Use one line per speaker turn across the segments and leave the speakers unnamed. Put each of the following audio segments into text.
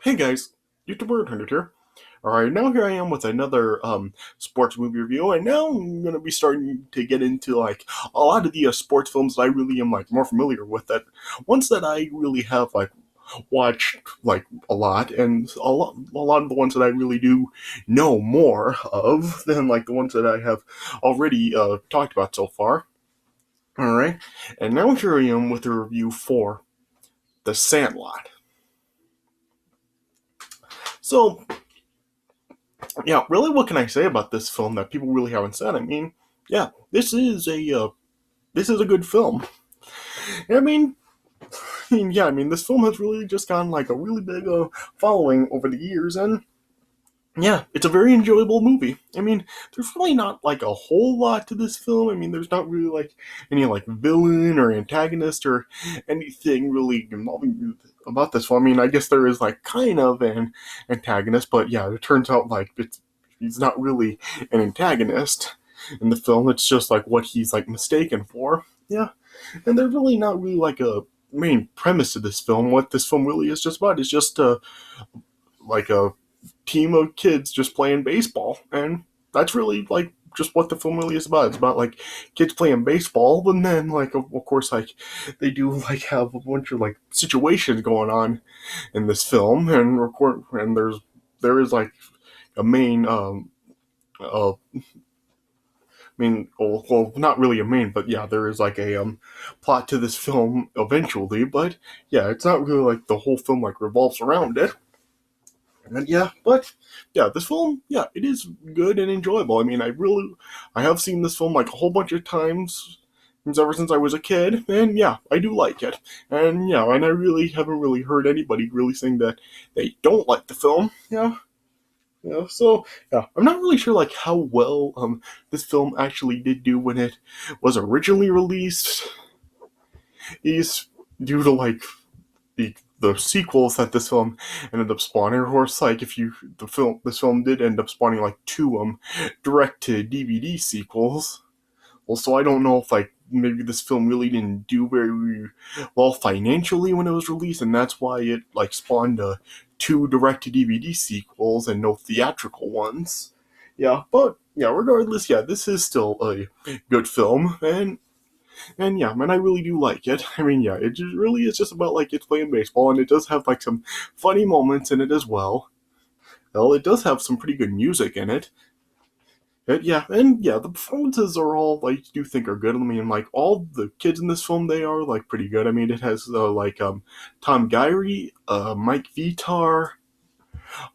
Hey guys, YouTube Bird Hunter here. Alright, now here I am with another sports movie review, and now I'm gonna be starting to get into like a lot of the sports films that I really am like more familiar with, that ones that I really have like watched like a lot, and a lot of the ones that I really do know more of than like the ones that I have already talked about so far. Alright, and now here I am with a review for The Sandlot. So yeah, really, what can I say about this film that people really haven't said? I mean, yeah, this is a good film. I mean, yeah, I mean, this film has really just gotten like a really big following over the years, and yeah, it's a very enjoyable movie. I mean, there's really not like a whole lot to this film. I mean, there's not really like any like villain or antagonist or anything really involving about this film. I mean, I guess there is like kind of an antagonist, but yeah, it turns out like he's not really an antagonist in the film. It's just like what he's like mistaken for. Yeah, and there's really not really like a main premise to this film. What this film really is just about is just like a team of kids just playing baseball, and that's really like just what the film really is about. It's about like kids playing baseball, and then like of course like they do like have a bunch of like situations going on in this film, and record and there is like a main well, not really a main, but yeah, there is like a plot to this film eventually. But yeah, it's not really like the whole film like revolves around it. And yeah, but yeah, this film, yeah, it is good and enjoyable. I mean, I have seen this film like a whole bunch of times ever since I was a kid, and yeah, I do like it. And yeah, and I really haven't really heard anybody really saying that they don't like the film. Yeah, yeah. So yeah, I'm not really sure like how well this film actually did do when it was originally released. Is due to like the sequels that this film ended up spawning. Of course, like if you this film did end up spawning like two direct to DVD sequels. Also, I don't know if like maybe this film really didn't do very well financially when it was released, and that's why it like spawned two direct to DVD sequels and no theatrical ones. Yeah, but yeah, regardless, yeah, this is still a good film, and yeah, man, I really do like it. I mean, yeah, it just really is just about like it's playing baseball, and it does have like some funny moments in it as well. Well, it does have some pretty good music in it. And yeah, the performances are all like do think are good. I mean, like all the kids in this film, they are like pretty good. I mean, it has like Tom Gyrie, Mike Vitar,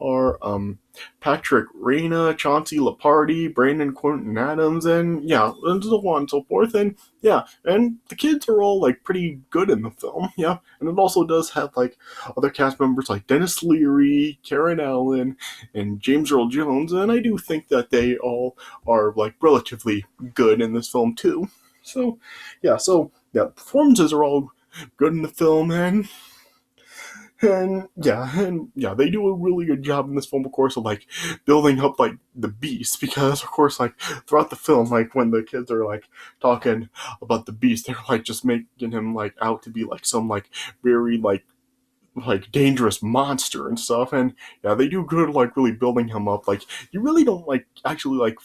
are Patrick Reina, Chauncey Lepardi, Brandon Quinton Adams, and yeah, and so on and so forth. And yeah, and the kids are all like pretty good in the film. Yeah, and it also does have like other cast members like Dennis Leary, Karen Allen, and James Earl Jones, and I do think that they all are like relatively good in this film too. So yeah, performances are all good in the film, and yeah, they do a really good job in this film, of course, of like building up like the beast, because of course, like throughout the film, like when the kids are like talking about the beast, they're like just making him like out to be like some like very like dangerous monster and stuff, and yeah, they do good like really building him up. Like you really don't like actually like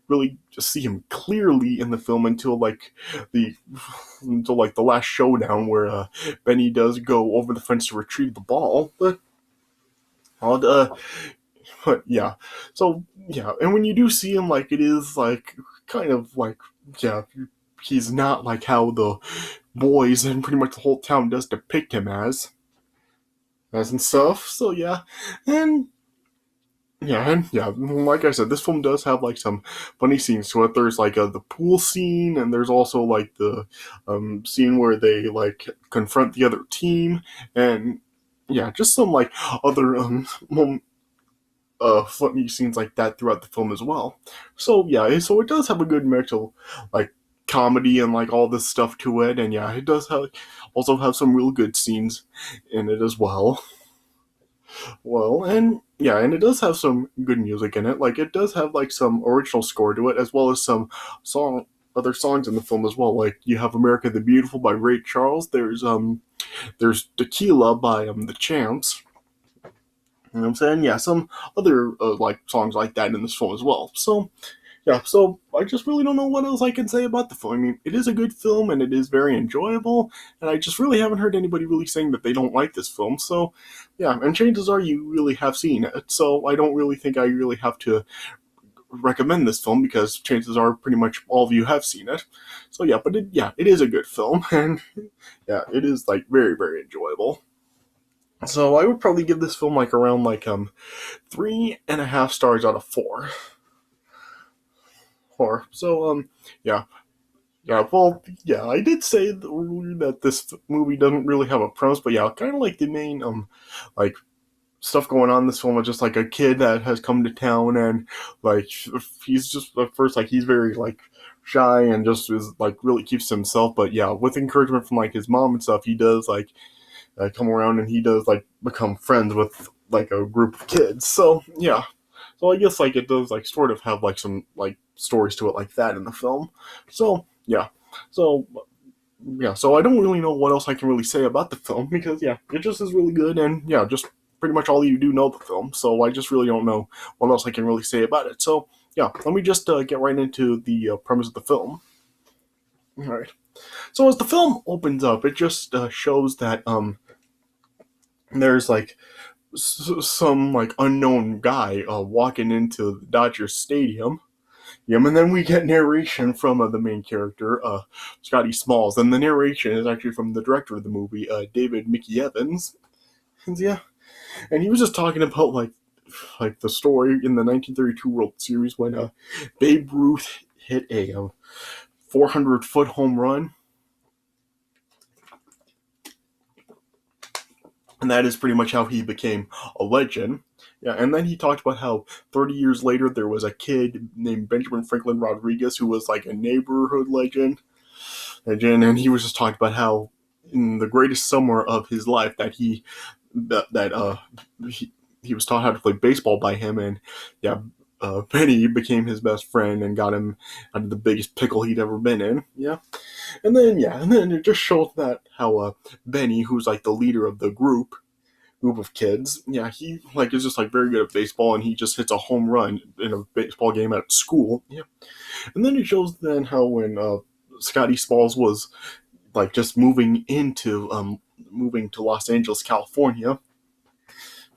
really just see him clearly in the film the until like the last showdown where Benny does go over the fence to retrieve the ball. Uh, but yeah, so yeah, and when you do see him, like it is like kind of like yeah, he's not like how the boys and pretty much the whole town does depict him as and stuff. So and yeah, like I said, this film does have like some funny scenes to it. There's like the pool scene, and there's also like the scene where they like confront the other team, and yeah, just some like other funny scenes like that throughout the film as well. So yeah, so it does have a good mix of like comedy and like all this stuff to it, and yeah, it does have also have some real good scenes in it as well. Well, and yeah, and it does have some good music in it. Like it does have like some original score to it, as well as some song other songs in the film as well. Like you have America the Beautiful by Ray Charles. There's Tequila by the Champs. You know what I'm saying? Yeah, some other like songs like that in this film as well. So yeah, so I just really don't know what else I can say about the film. I mean, it is a good film and it is very enjoyable, and I just really haven't heard anybody really saying that they don't like this film. So yeah, and chances are you really have seen it. So I don't really think I really have to recommend this film because chances are pretty much all of you have seen it. So yeah, but it is a good film, and yeah, it is like very very enjoyable. So I would probably give this film like around like 3.5 stars out of 4. Four. So yeah. Yeah, well, yeah, I did say that this movie doesn't really have a premise, but yeah, kind of like the main like stuff going on in this film is just like a kid that has come to town, and like he's just at first like he's very like shy and just is like really keeps to himself, but yeah, with encouragement from like his mom and stuff, he does like come around and he does like become friends with like a group of kids. So yeah, so I guess like it does like sort of have like some like stories to it like that in the film. So yeah, so yeah, so I don't really know what else I can really say about the film because yeah, it just is really good, and yeah, just pretty much all you do know the film. So I just really don't know what else I can really say about it. So yeah, let me just get right into the premise of the film. All right. So as the film opens up, it just shows that there's like some like unknown guy walking into the Dodgers stadium. Yeah, and then we get narration from the main character, Scotty Smalls, and the narration is actually from the director of the movie, David Mickey Evans. And yeah, and he was just talking about like the story in the 1932 World Series when Babe Ruth hit a 400-foot home run, and that is pretty much how he became a legend. Yeah, and then he talked about how 30 years later there was a kid named Benjamin Franklin Rodriguez who was like a neighborhood legend, and he was just talking about how in the greatest summer of his life that he was taught how to play baseball by him, and yeah, Benny became his best friend and got him out of the biggest pickle he'd ever been in. And then it just shows that how Benny, who's like the leader of the group of kids, yeah, he like is just like very good at baseball, and he just hits a home run in a baseball game at school. Yeah, and then it shows then how when Scotty Smalls was like just moving to Los Angeles, California,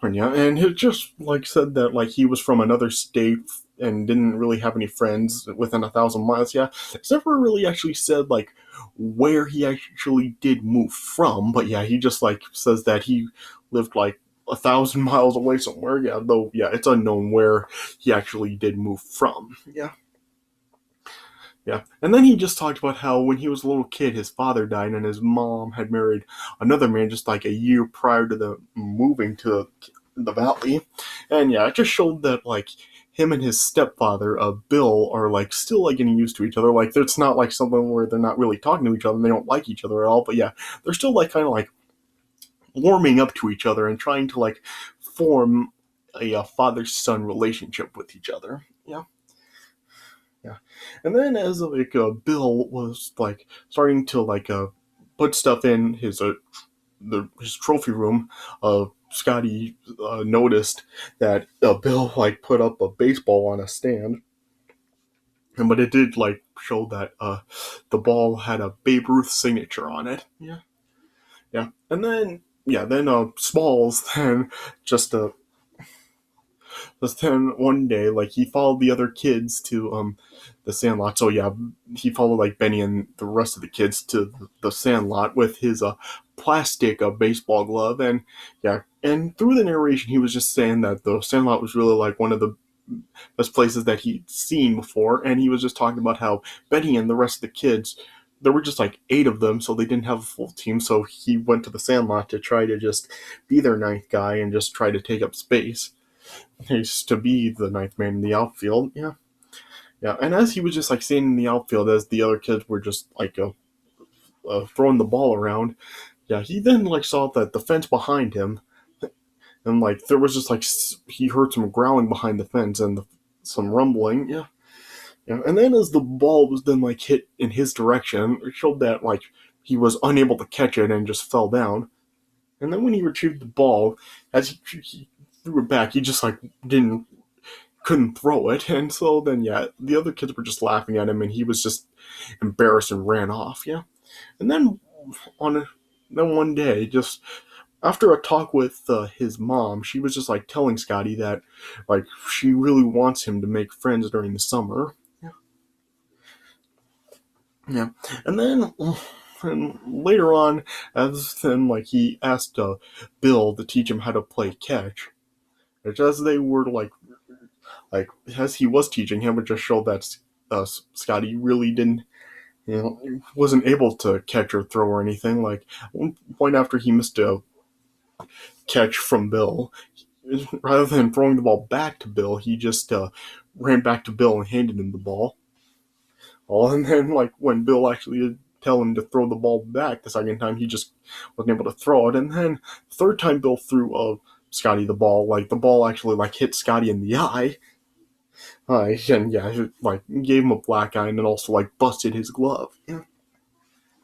and it just like said that like he was from another state and didn't really have any friends within 1,000 miles. Yeah, it's never really actually said like where he actually did move from, but yeah, he just like says that he lived like 1,000 miles away somewhere. Yeah, though yeah, it's unknown where he actually did move from. Yeah. Yeah. And then he just talked about how when he was a little kid, his father died and his mom had married another man just like a year prior to the moving to the valley. And yeah, it just showed that like him and his stepfather, Bill, are like still like getting used to each other. Like it's not like something where they're not really talking to each other and they don't like each other at all. But yeah, they're still like kind of like warming up to each other and trying to like form a father-son relationship with each other. Yeah. Yeah, and then as like Bill was like starting to like put stuff in his trophy room, Scotty noticed that Bill like put up a baseball on a stand, and but it did like show that the ball had a Babe Ruth signature on it. Yeah, yeah, and then yeah, then Smalls then just but then one day, like he followed the other kids to the Sandlot. So yeah, he followed like Benny and the rest of the kids to the Sandlot with his plastic baseball glove, and yeah, and through the narration, he was just saying that the Sandlot was really like one of the best places that he'd seen before, and he was just talking about how Benny and the rest of the kids. There were just like 8 of them, so they didn't have a full team. So he went to the Sandlot to try to just be their ninth guy and just try to take up space. He's to be the ninth man in the outfield. Yeah, yeah. And as he was just like standing in the outfield, as the other kids were just like throwing the ball around, yeah, he then like saw that the fence behind him, and like there was just like he heard some growling behind the fence and some rumbling. Yeah, yeah. And then as the ball was then like hit in his direction, it showed that like he was unable to catch it and just fell down. And then when he retrieved the ball, as he threw it back. He just like couldn't throw it, and so then the other kids were just laughing at him, and he was just embarrassed and ran off. Yeah, and then on then one day, just after a talk with his mom, she was just like telling Scotty that like she really wants him to make friends during the summer. Yeah, yeah, and then. And later on, as then like he asked Bill to teach him how to play catch, which as they were like as he was teaching him, it just showed that Scotty really didn't, wasn't able to catch or throw or anything. Like one point after he missed a catch from Bill, rather than throwing the ball back to Bill, he just ran back to Bill and handed him the ball. And then like when Bill actually did tell him to throw the ball back the second time, he just wasn't able to throw it. And then the third time Bill threw Scotty the ball, like the ball actually like hit Scotty in the eye. And it, like gave him a black eye and then also like busted his glove. Yeah.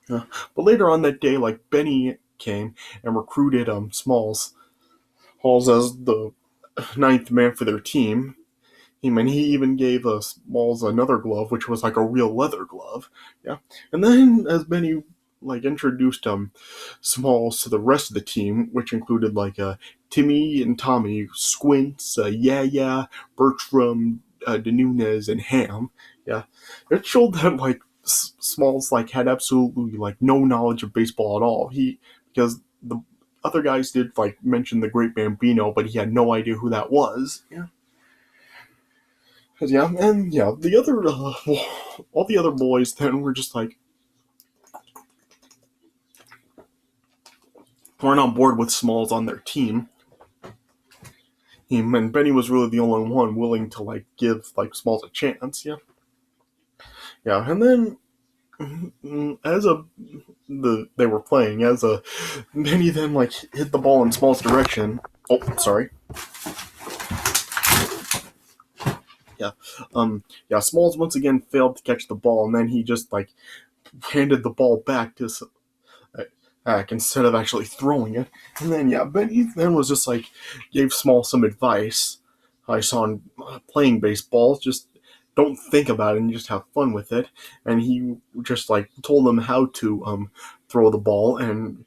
But later on that day, like Benny came and recruited Halls as the ninth man for their team. And he even gave Smalls another glove, which was like a real leather glove. Yeah. And then as Benny like introduced Smalls to the rest of the team, which included like Timmy and Tommy, Squints, Bertram, Denunez, and Ham. Yeah, it showed that like Smalls like had absolutely like no knowledge of baseball at all. Because the other guys did like mention the Great Bambino, but he had no idea who that was. Yeah. The other, all the other boys then were just like, weren't on board with Smalls on their team. And Benny was really the only one willing to like give like Smalls a chance. Yeah, yeah. And then they were playing, Benny then like hit the ball in Smalls' direction. Oh, sorry. Smalls once again failed to catch the ball, and then he just like handed the ball back to instead of actually throwing it. And then Benny then was just like gave Smalls some advice. I saw him playing baseball. Just don't think about it and just have fun with it. And he just like told him how to throw the ball. And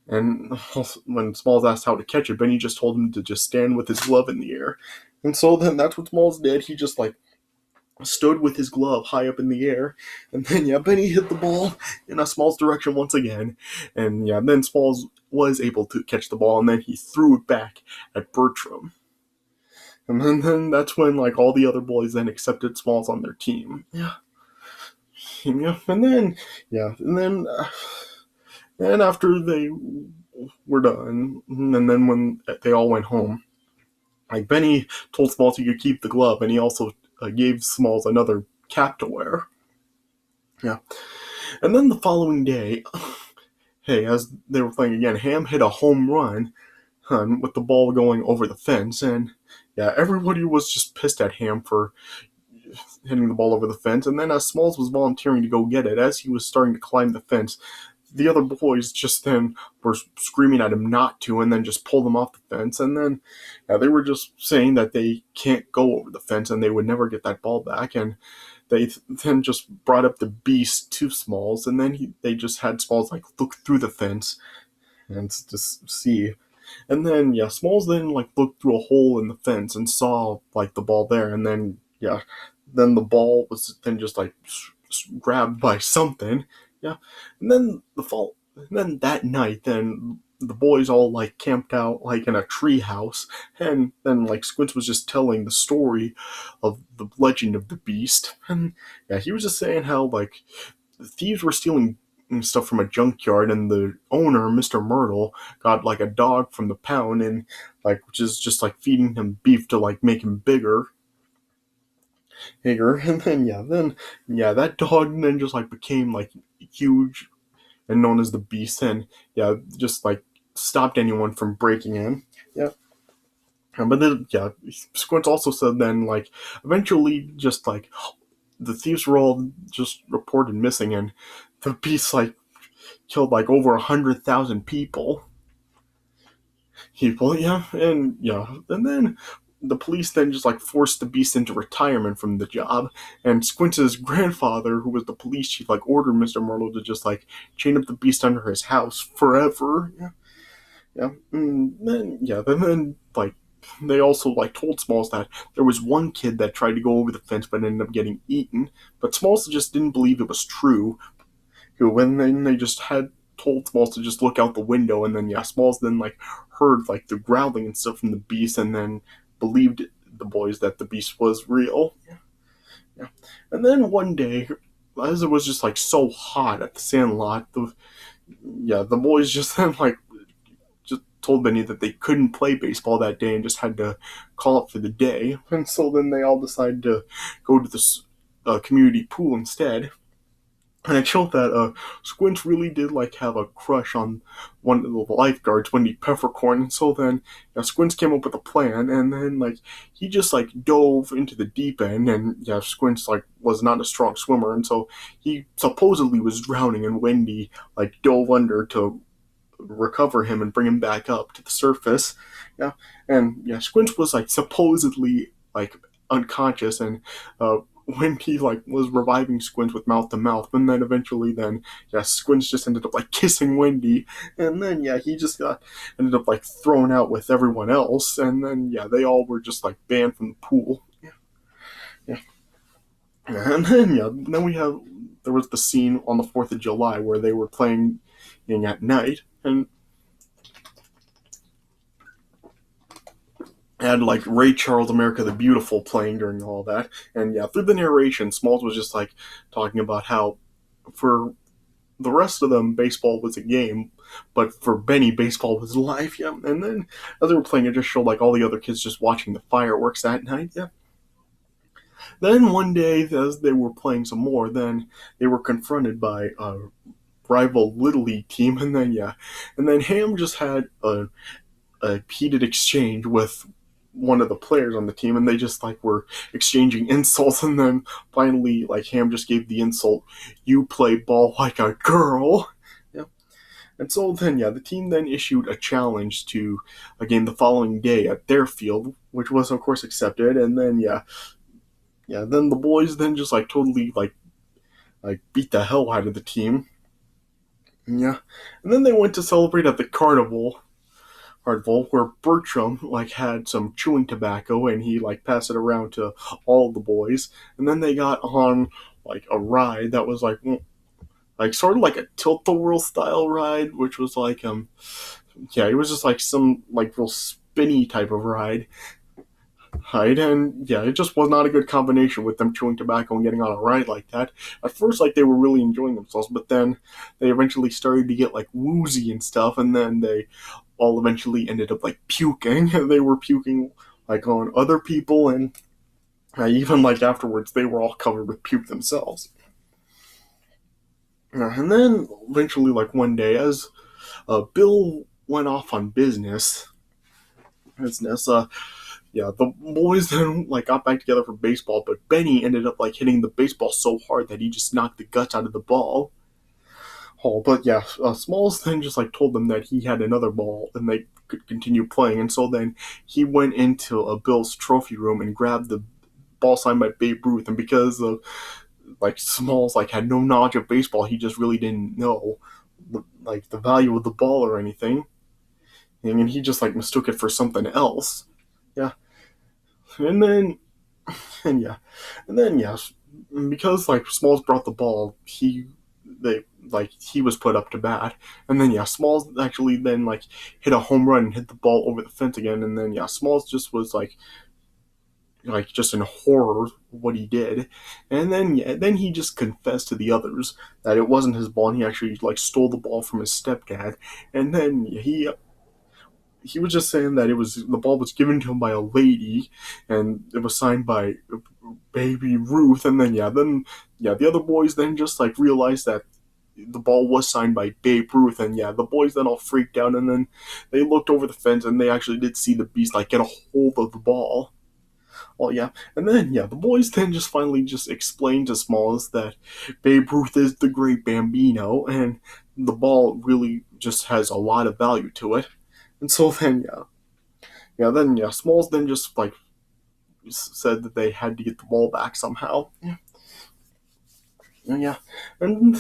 when Smalls asked how to catch it, Benny just told him to just stand with his glove in the air. And so then that's what Smalls did. He just like stood with his glove high up in the air, and then Benny hit the ball in a Smalls' direction once again, and then Smalls was able to catch the ball, and then he threw it back at Bertram, and then that's when like all the other boys then accepted Smalls on their team. And after they were done, and then when they all went home, like Benny told Smalls he could keep the glove, and he also gave Smalls another cap to wear. Yeah. And then the following day, as they were playing again, Ham hit a home run with the ball going over the fence. And everybody was just pissed at Ham for hitting the ball over the fence. And then as Smalls was volunteering to go get it, as he was starting to climb the fence, the other boys just then were screaming at him not to, and then just pulled him off the fence. And then they were just saying that they can't go over the fence and they would never get that ball back. And they then just brought up the beast to Smalls, and then they just had Smalls like look through the fence and just see. And then Smalls then like looked through a hole in the fence and saw like the ball there. And then then the ball was then just like grabbed by something. Yeah, and then that night, then the boys all like camped out like in a tree house, and then like Squints was just telling the story of the legend of the beast, and he was just saying how like the thieves were stealing stuff from a junkyard, and the owner, Mr. Myrtle, got like a dog from the pound, and like which is just like feeding him beef to like make him bigger. And then that dog then just like became like huge and known as the Beast, and just like stopped anyone from breaking in. But then Squints also said then like eventually just like the thieves were all just reported missing, and the Beast like killed like over 100,000 people. people, yeah, and then the police then just like forced the Beast into retirement from the job, and Squints's grandfather, who was the police chief, like ordered Mr. Myrtle to just like chain up the Beast under his house forever. Yeah, yeah, and then like they also like told Smalls that there was one kid that tried to go over the fence but ended up getting eaten, but Smalls just didn't believe it was true. When then they just had told Smalls to just look out the window, and then Smalls then like heard like the growling and stuff from the Beast, and then believed the boys that the Beast was real. Yeah. And then one day, as it was just like so hot at the Sandlot, the boys just then like just told Benny that they couldn't play baseball that day and just had to call it for the day. And so then they all decided to go to this community pool instead. And it showed that Squints really did like have a crush on one of the lifeguards, Wendy Peppercorn. And so then Squints came up with a plan, and then like he just like dove into the deep end, and Squints like was not a strong swimmer, and so he supposedly was drowning, and Wendy like dove under to recover him and bring him back up to the surface. Yeah, and Squints was like supposedly like unconscious, and when he like was reviving Squints with mouth to mouth, and then eventually then Squints just ended up like kissing Wendy, and then he just got ended up like thrown out with everyone else, and then they all were just like banned from the pool. Yeah, and then then we have there was the scene on the 4th of July where they were playing at night, and had like Ray Charles, America the Beautiful playing during all that. And through the narration, Smalls was just like talking about how for the rest of them, baseball was a game, but for Benny, baseball was life. Yeah, and then as they were playing, it just showed like all the other kids just watching the fireworks that night. Yeah. Then one day, as they were playing some more, then they were confronted by a rival Little League team, and then Ham just had a heated exchange with one of the players on the team, and they just like were exchanging insults, and then finally like Ham just gave the insult, "You play ball like a girl." Yeah. And so then the team then issued a challenge to a game the following day at their field, which was of course accepted. And then then the boys then just like totally like beat the hell out of the team. Yeah. And then they went to celebrate at the carnival where Bertram like had some chewing tobacco, and he like passed it around to all of the boys, and then they got on like a ride that was like sort of like a tilt-a-whirl style ride, which was like it was just like some like real spinny type of ride. Right, and it just was not a good combination with them chewing tobacco and getting on a ride like that. At first, like they were really enjoying themselves, but then they eventually started to get like woozy and stuff, and then they all eventually ended up like puking. They were puking like on other people, and even like afterwards, they were all covered with puke themselves. And then eventually, like one day, as Bill went off on business, the boys then like got back together for baseball, but Benny ended up like hitting the baseball so hard that he just knocked the guts out of the ball. Oh, but Smalls then just like told them that he had another ball and they could continue playing, and so then he went into a Bill's trophy room and grabbed the ball signed by Babe Ruth, and because of like Smalls like had no knowledge of baseball, he just really didn't know like the value of the ball or anything, and he just like mistook it for something else. Yeah, and then and because like Smalls brought the ball, he was put up to bat, and then Smalls actually then like hit a home run and hit the ball over the fence again, and then Smalls just was like just in horror what he did, and then he just confessed to the others that it wasn't his ball, and he actually like stole the ball from his stepdad, and then he was just saying that the ball was given to him by a lady, and it was signed by Baby Ruth, and then the other boys then just like realized that the ball was signed by Babe Ruth, and the boys then all freaked out, and then they looked over the fence and they actually did see the Beast like get a hold of the ball. Well, and then the boys then just finally just explained to Smalls that Babe Ruth is the great Bambino, and the ball really just has a lot of value to it. And so then Smalls then just like said that they had to get the ball back somehow. Yeah, and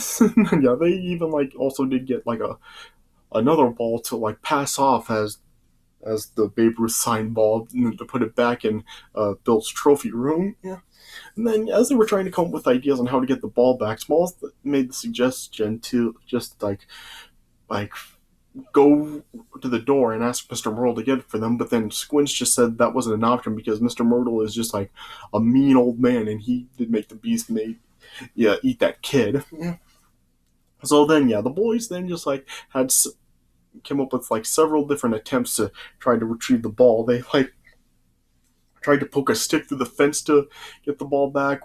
yeah, they even like also did get like another ball to like pass off as the Babe Ruth signed ball to put it back in Bill's trophy room. Yeah. And then, as they were trying to come up with ideas on how to get the ball back, Smalls made the suggestion to just like go to the door and ask Mr. Myrtle to get it for them. But then Squinch just said that wasn't an option because Mr. Myrtle is just like a mean old man, and he did make the beast eat that kid. Yeah. So then, the boys then just like had came up with like several different attempts to try to retrieve the ball. They like tried to poke a stick through the fence to get the ball back.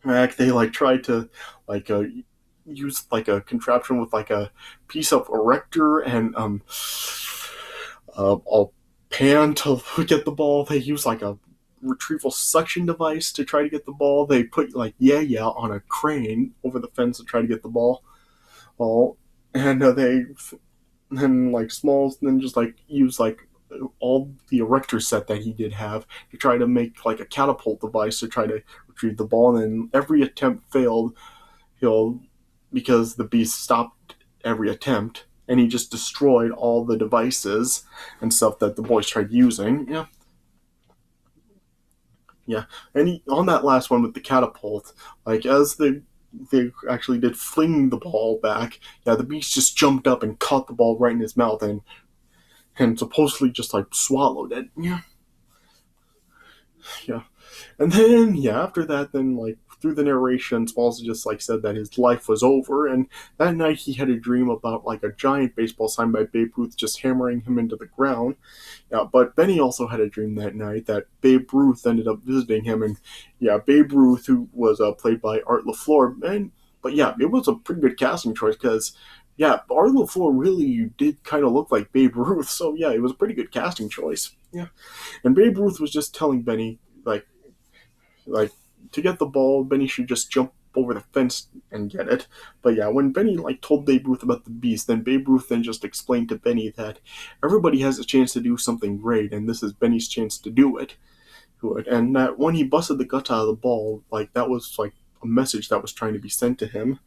They like tried to like use like a contraption with like a piece of erector and a pan to get the ball. They use like a retrieval suction device to try to get the ball. They put like on a crane over the fence to try to get the ball. And they then like Smalls then just like use like all the erector set that he did have to try to make like a catapult device to try to retrieve the ball. And then every attempt failed, because the beast stopped every attempt and he just destroyed all the devices and stuff that the boys tried using. Yeah. And on that last one with the catapult, like as they actually did fling the ball back, the beast just jumped up and caught the ball right in his mouth and supposedly just like swallowed it. Yeah. And then after that, then like through the narration, Smalls just like said that his life was over, and that night he had a dream about like a giant baseball sign by Babe Ruth just hammering him into the ground. Yeah, but Benny also had a dream that night that Babe Ruth ended up visiting him, and Babe Ruth, who was played by Art LaFleur, but it was a pretty good casting choice because Art LaFleur really did kind of look like Babe Ruth, so it was a pretty good casting choice. Yeah, and Babe Ruth was just telling Benny like to get the ball, Benny should just jump over the fence and get it. But when Benny like told Babe Ruth about the beast, then Babe Ruth then just explained to Benny that everybody has a chance to do something great, and this is Benny's chance to do it. And that when he busted the guts out of the ball, like that was like a message that was trying to be sent to him.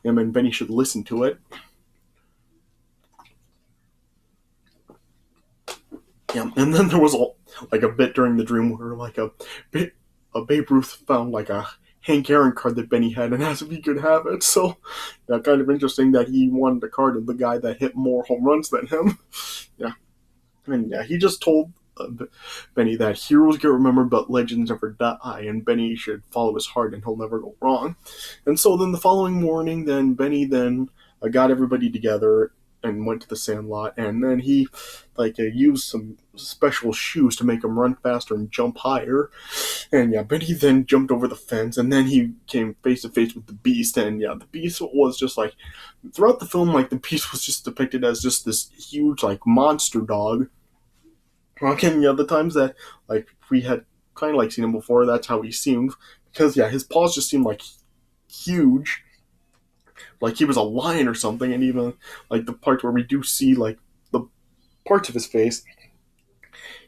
And Benny should listen to it. Yeah, and then there was like a bit during the dream where like a Babe Ruth found like a Hank Aaron card that Benny had and asked if he could have it. So kind of interesting that he wanted a card of the guy that hit more home runs than him. Yeah, and he just told Benny that heroes get remembered but legends never die, and Benny should follow his heart and he'll never go wrong. And so then the following morning, then Benny then got everybody together and went to the Sandlot, and then he used some special shoes to make him run faster and jump higher. And Benny then jumped over the fence, and then he came face to face with the Beast. And the Beast was just like throughout the film, like the Beast was just depicted as just this huge like monster dog. Again, the times that like we had kind of like seen him before, that's how he seemed, because his paws just seemed like huge, like he was a lion or something. And even like the part where we do see like the parts of his face,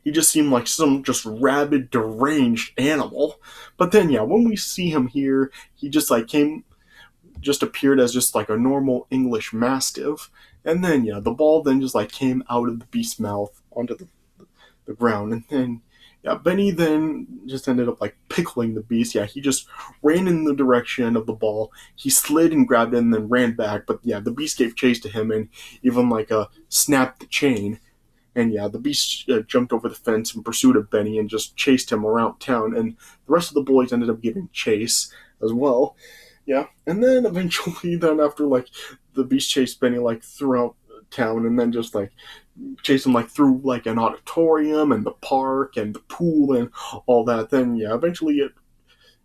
he just seemed like some just rabid, deranged animal. But then when we see him here, he just like appeared as just like a normal English Mastiff. And then the ball then just like came out of the beast's mouth onto the ground. And then Benny then just ended up like pickling the beast. He just ran in the direction of the ball. He slid and grabbed it and then ran back. But the beast gave chase to him and even like snapped the chain. And the beast jumped over the fence in pursuit of Benny and just chased him around town. And the rest of the boys ended up giving chase as well. And then eventually, then after like the beast chased Benny like throughout town, and then just like chased him like through like an auditorium and the park and the pool and all that. Then eventually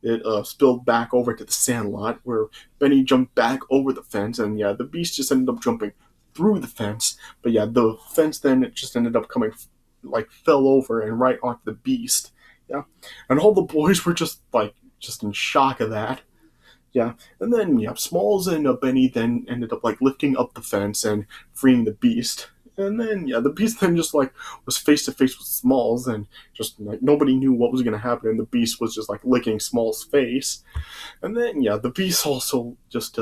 it spilled back over to the Sandlot where Benny jumped back over the fence, and the beast just ended up jumping through the fence. But the fence then it just ended up coming like fell over and right onto the beast. And all the boys were just in shock of that. And then Smalls and Benny then ended up like lifting up the fence and freeing the beast. And then yeah, the Beast then just like was face to face with Smalls, and just like nobody knew what was gonna happen, and the Beast was just like licking Smalls' face. And then yeah, the Beast also just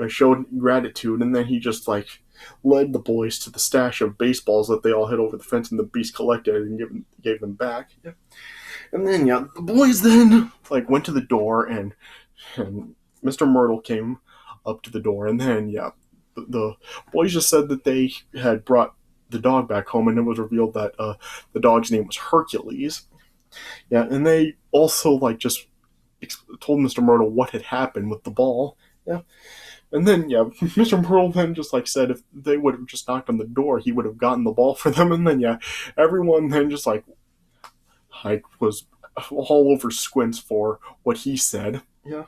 showed gratitude, and then he just like led the boys to the stash of baseballs that they all hid over the fence, and the Beast collected and gave them back. Yeah. And then yeah, the boys then like went to the door, and Mr. Myrtle came up to the door, and then yeah, the boys just said that they had brought the dog back home, and it was revealed that the dog's name was Hercules. Yeah, and they also like just told Mr. Myrtle what had happened with the ball. Yeah, and then yeah, Mr. Myrtle then just like said if they would have just knocked on the door, he would have gotten the ball for them. And then yeah, everyone then just like was all over Squints for what he said. Yeah.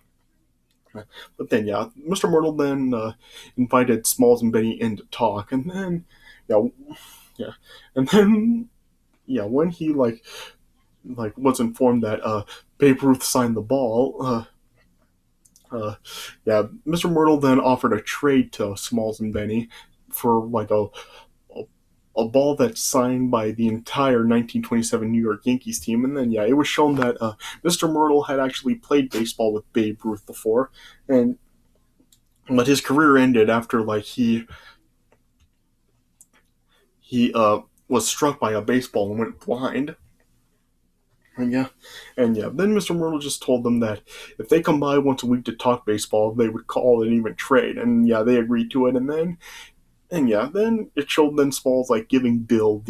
But then, yeah, Mr. Myrtle then invited Smalls and Benny in to talk, and then, yeah, yeah, and then, yeah, when he like was informed that Babe Ruth signed the ball, yeah, Mr. Myrtle then offered a trade to Smalls and Benny for like a a ball that's signed by the entire 1927 New York Yankees team. And then, yeah, it was shown that Mr. Myrtle had actually played baseball with Babe Ruth before, and but his career ended after like he was struck by a baseball and went blind. And yeah, then Mr. Myrtle just told them that if they come by once a week to talk baseball, they would call and even trade. And yeah, they agreed to it. And then it showed then Smalls like giving Bill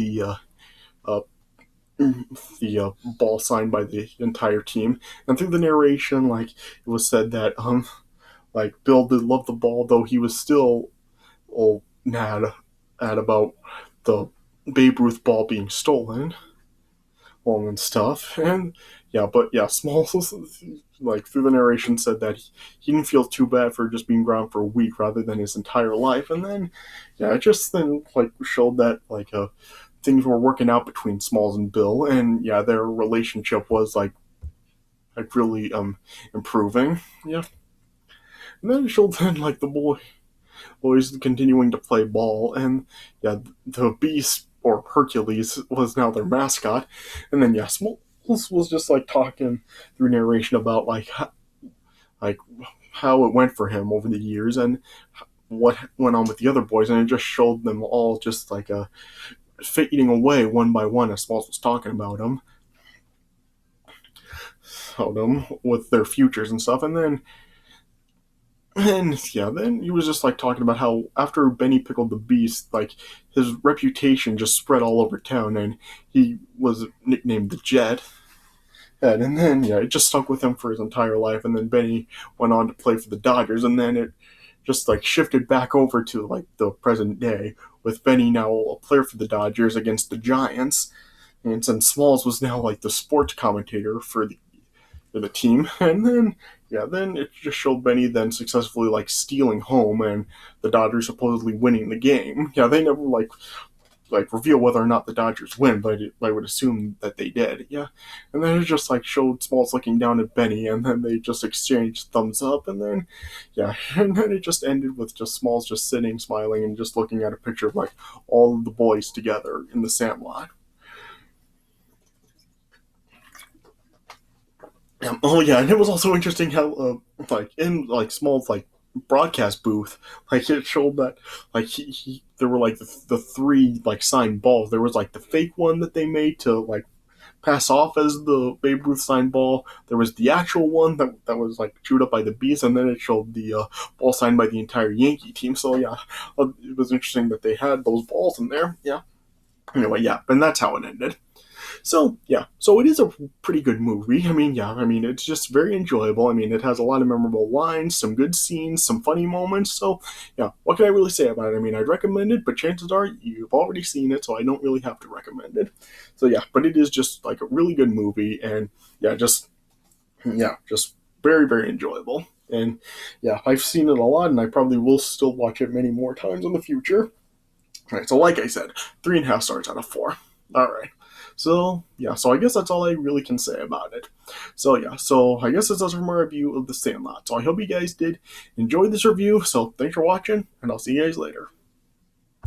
uh, the ball signed by the entire team. And through the narration, like it was said that like Bill did love the ball, though he was still mad at about the Babe Ruth ball being stolen, and stuff. And yeah, but yeah, Smalls like through the narration said that he didn't feel too bad for just being ground for a week rather than his entire life. And then yeah, it just then like showed that like things were working out between Smalls and Bill, and yeah, their relationship was like really improving. Yeah, and then it showed then like the boys continuing to play ball, and yeah, the Beast or Hercules was now their mascot. And then yeah, Smalls was just like talking through narration about like how it went for him over the years and what went on with the other boys, and it just showed them all just like fading away one by one as Smalls was talking about them with their futures and stuff. And yeah, then he was just like talking about how after Benny pickled the Beast, like his reputation just spread all over town, and he was nicknamed the Jet. And then yeah, it just stuck with him for his entire life. And then Benny went on to play for the Dodgers, and then it just like shifted back over to like the present day with Benny now a player for the Dodgers against the Giants. And since Smalls was now like the sports commentator for the team. And then yeah, then it just showed Benny then successfully like stealing home and the Dodgers supposedly winning the game. Yeah, they never like reveal whether or not the Dodgers win, but I would assume that they did. Yeah, and then it just like showed Smalls looking down at Benny, and then they just exchanged thumbs up, and then yeah, and then it just ended with just Smalls just sitting, smiling, and just looking at a picture of like all of the boys together in the Sandlot. Oh yeah, and it was also interesting how like in like Small's like broadcast booth, like it showed that like he there were like the three like signed balls. There was like the fake one that they made to like pass off as the Babe Ruth signed ball. There was the actual one that was like chewed up by the bees, and then it showed the ball signed by the entire Yankee team. So yeah, it was interesting that they had those balls in there. Yeah. Anyway, yeah, and that's how it ended. So yeah, so it is a pretty good movie. I mean, yeah, I mean it's just very enjoyable. I mean, it has a lot of memorable lines, some good scenes, some funny moments. So yeah, what can I really say about it? I mean, I'd recommend it, but chances are you've already seen it, so I don't really have to recommend it. So yeah, but it is just like a really good movie, and just very very enjoyable. And yeah, I've seen it a lot, and I probably will still watch it many more times in the future. All right, so like I said, 3.5 stars out of 4. All right. So yeah, so I guess that's all I really can say about it. So yeah, so I guess that's us for my review of The Sandlot. So I hope you guys did enjoy this review. So thanks for watching, and I'll see you guys later.